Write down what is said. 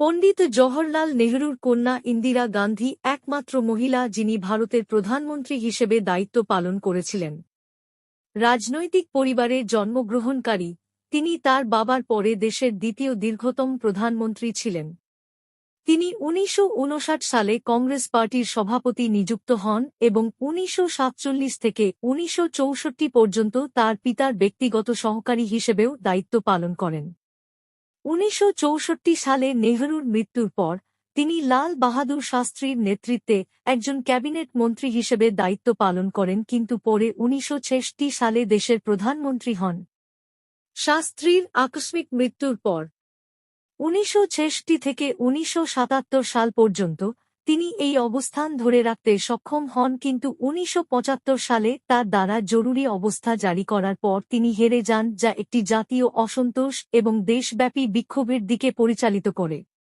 পণ্ডিত জওহরলাল নেহরুর কন্যা ইন্দিরা গান্ধী একমাত্র মহিলা যিনি ভারতের প্রধানমন্ত্রী হিসেবে দায়িত্ব পালন করেছিলেন। রাজনৈতিক পরিবারে জন্মগ্রহণকারী, তিনি তার বাবার পরে দেশের দ্বিতীয় দীর্ঘতম প্রধানমন্ত্রী ছিলেন। তিনি ১৯৫৯ সালে কংগ্রেস পার্টির সভাপতি নিযুক্ত হন এবং ১৯৪৭ থেকে ১৯৬৪ পর্যন্ত তার পিতার ব্যক্তিগত সহকারী হিসেবেও দায়িত্ব পালন করেন। ১৯৬৪ সালে নেহরুর মৃত্যুর পর তিনি লাল বাহাদুর শাস্ত্রীর নেতৃত্বে একজন ক্যাবিনেট মন্ত্রী হিসেবে দায়িত্ব পালন করেন, কিন্তু পরে ১৯৬৬ সালে দেশের প্রধানমন্ত্রী হন। শাস্ত্রীর আকস্মিক মৃত্যুর পর ১৯৬৬ থেকে ১৯৭৭ সাল পর্যন্ত তিনি এই অবস্থান ধরে রাখতে সক্ষম হন, কিন্তু ১৯৭৫ সালে তার দ্বারা জরুরি অবস্থা জারি করার পর তিনি হেরে যান, যা একটি জাতীয় অসন্তোষ এবং দেশব্যাপী বিক্ষোভের দিকে পরিচালিত করে।